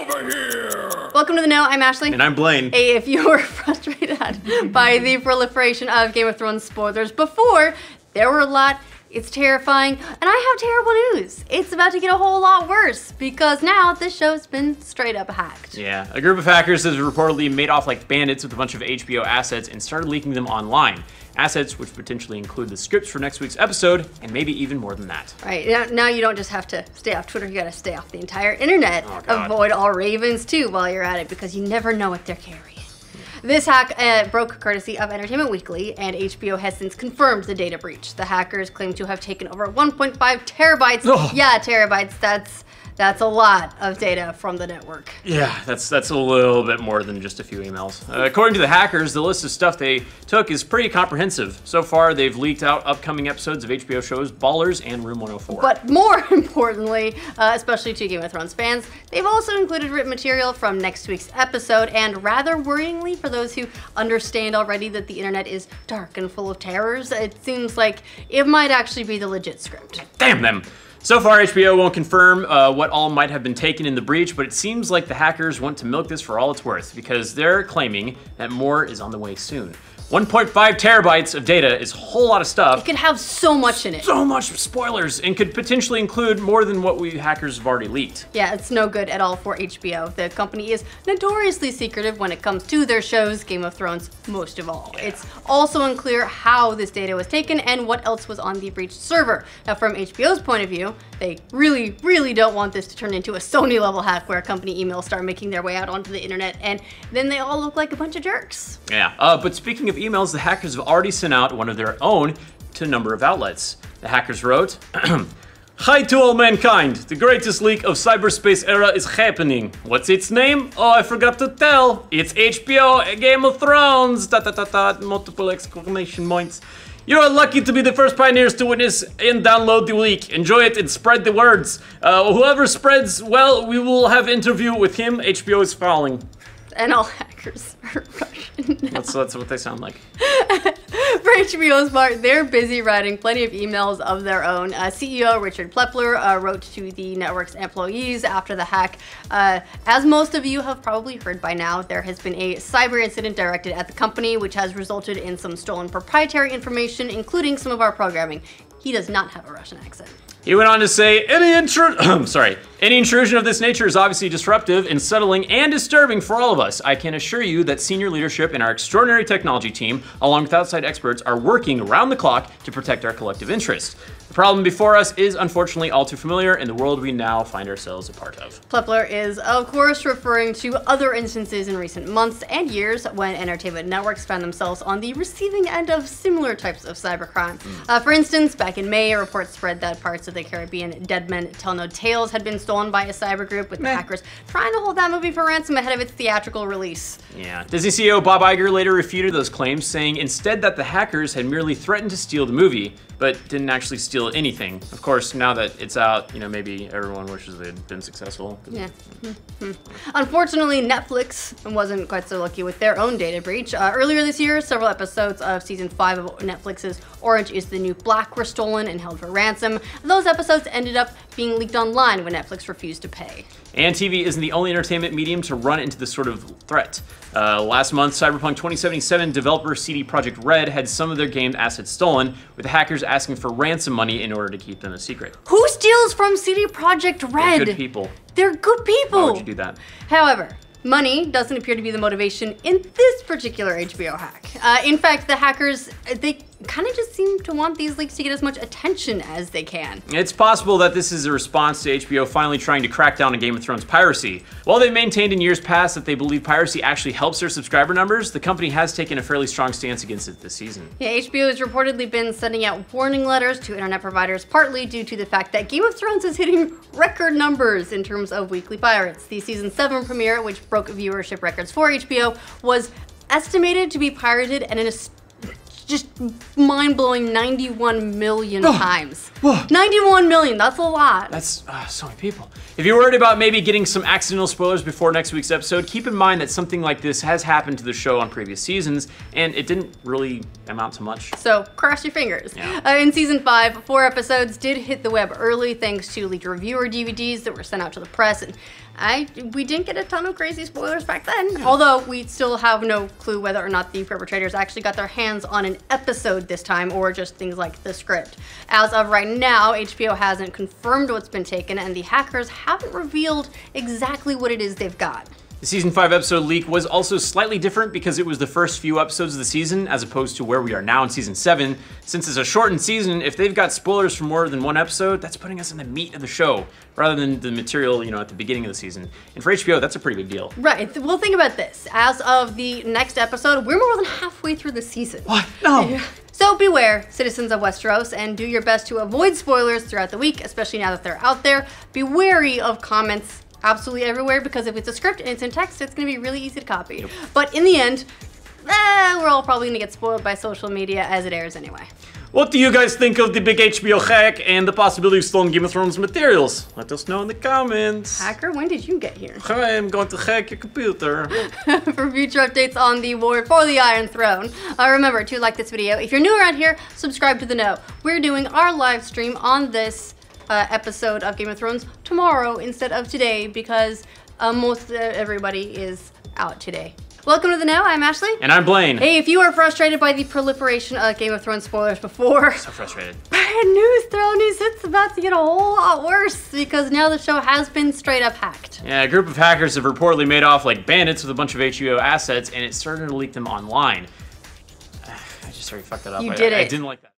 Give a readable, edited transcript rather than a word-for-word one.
over here! Welcome to The Know, I'm Ashley. And I'm Blaine. Hey, if you were frustrated by the proliferation of Game of Thrones spoilers before, there were a lot. It's terrifying, and I have terrible news. It's about to get a whole lot worse, because now this show's been straight up hacked. Yeah, a group of hackers has reportedly made off like bandits with a bunch of HBO assets and started leaking them online. Assets which potentially include the scripts for next week's episode, and maybe even more than that. Right, now you don't just have to stay off Twitter, you gotta stay off the entire internet. Oh, God. Avoid all ravens too while you're at it, because you never know what they're carrying. This hack broke courtesy of Entertainment Weekly, and HBO has since confirmed the data breach. The hackers claim to have taken over 1.5 terabytes. Oh. Yeah, terabytes, that's a lot of data from the network. Yeah, that's a little bit more than just a few emails. According to the hackers, the list of stuff they took is pretty comprehensive. So far, they've leaked out upcoming episodes of HBO shows Ballers and Room 104. But more importantly, especially to Game of Thrones fans, they've also included written material from next week's episode, and rather worryingly for those who understand already that the internet is dark and full of terrors, it seems like it might actually be the legit script. Damn them! So far, HBO won't confirm what all might have been taken in the breach, but it seems like the hackers want to milk this for all it's worth, because they're claiming that more is on the way soon. 1.5 terabytes of data is a whole lot of stuff. It could have so much in it. So much spoilers, and could potentially include more than what we hackers have already leaked. Yeah, it's no good at all for HBO. The company is notoriously secretive when it comes to their shows, Game of Thrones most of all. Yeah. It's also unclear how this data was taken and what else was on the breached server. Now, from HBO's point of view, they really, really don't want this to turn into a Sony-level hack where company emails start making their way out onto the internet, and then they all look like a bunch of jerks. Yeah, but speaking of emails, the hackers have already sent out one of their own to a number of outlets. The hackers wrote, "Hi to all mankind. The greatest leak of cyberspace era is happening. What's its name? Oh, I forgot to tell. It's HBO Game of Thrones. ... multiple exclamation points. You are lucky to be the first pioneers to witness and download the leak. Enjoy it and spread the words. Whoever spreads, well, we will have an interview with him. HBO is falling." And all hackers are Russian now. That's what they sound like. For HBO's part, they're busy writing plenty of emails of their own. CEO Richard Plepler wrote to the network's employees after the hack. As most of you have probably heard by now, there has been a cyber incident directed at the company, which has resulted in some stolen proprietary information, including some of our programming. He does not have a Russian accent. He went on to say, any intrusion of this nature is obviously disruptive, unsettling, and disturbing for all of us. I can assure you that senior leadership and our extraordinary technology team, along with outside experts, are working around the clock to protect our collective interests. The problem before us is unfortunately all too familiar in the world we now find ourselves a part of. Plepler is, of course, referring to other instances in recent months and years when entertainment networks found themselves on the receiving end of similar types of cybercrime. For instance, back in May, a report spread that parts of the Caribbean Dead Men Tell No Tales had been stolen by a cyber group, with the hackers trying to hold that movie for ransom ahead of its theatrical release. Yeah. Disney CEO Bob Iger later refuted those claims, saying instead that the hackers had merely threatened to steal the movie, but didn't actually steal anything. Of course, now that it's out, maybe everyone wishes they'd been successful. Yeah. Unfortunately, Netflix wasn't quite so lucky with their own data breach. Earlier this year, several episodes of season 5 of Netflix's Orange is the New Black were stolen and held for ransom. Those episodes ended up being leaked online when Netflix refused to pay. And TV isn't the only entertainment medium to run into this sort of threat. Last month, Cyberpunk 2077 developer CD Projekt Red had some of their game assets stolen, with the hackers asking for ransom money in order to keep them a secret. Who steals from CD Projekt Red? They're good people. They're good people. Why would you do that? However, money doesn't appear to be the motivation in this particular HBO hack. In fact, the hackers, they kind of just seem to want these leaks to get as much attention as they can. It's possible that this is a response to HBO finally trying to crack down on Game of Thrones piracy. While they've maintained in years past that they believe piracy actually helps their subscriber numbers, the company has taken a fairly strong stance against it this season. Yeah, HBO has reportedly been sending out warning letters to internet providers, partly due to the fact that Game of Thrones is hitting record numbers in terms of weekly pirates. The season 7 premiere, which broke viewership records for HBO, was estimated to be pirated at an just mind-blowing 91 million times. 91 million, that's a lot. That's so many people. If you're worried about maybe getting some accidental spoilers before next week's episode, keep in mind that something like this has happened to the show on previous seasons, and it didn't really amount to much. So cross your fingers. Yeah. In season 5, 4 episodes did hit the web early thanks to leaked reviewer DVDs that were sent out to the press, and we didn't get a ton of crazy spoilers back then, although we still have no clue whether or not the perpetrators actually got their hands on an episode this time, or just things like the script. As of right now, HBO hasn't confirmed what's been taken, and the hackers haven't revealed exactly what it is they've got. The season 5 episode leak was also slightly different because it was the first few episodes of the season as opposed to where we are now in season 7. Since it's a shortened season, if they've got spoilers for more than one episode, that's putting us in the meat of the show rather than the material, at the beginning of the season. And for HBO, that's a pretty big deal. Right, well, think about this. As of the next episode, we're more than halfway through the season. What? No. Yeah. So beware, citizens of Westeros, and do your best to avoid spoilers throughout the week, especially now that they're out there. Be wary of comments absolutely everywhere, because if it's a script and it's in text, it's going to be really easy to copy. Yep. But in the end, we're all probably going to get spoiled by social media as it airs anyway. What do you guys think of the big HBO hack and the possibility of stolen Game of Thrones materials? Let us know in the comments. Hacker, when did you get here? I am going to hack your computer. For future updates on the war for the Iron Throne, remember to like this video. If you're new around here, subscribe to The Know. We're doing our live stream on this episode of Game of Thrones tomorrow instead of today, because most everybody is out today. Welcome to The Know, I'm Ashley. And I'm Blaine. Hey, if you are frustrated by the proliferation of Game of Thrones spoilers before, so frustrated. Bad news, Thronies, it's about to get a whole lot worse, because now the show has been straight up hacked. Yeah, a group of hackers have reportedly made off like bandits with a bunch of HBO assets, and it started to leak them online. I just already fucked that up. You did it. I didn't like that.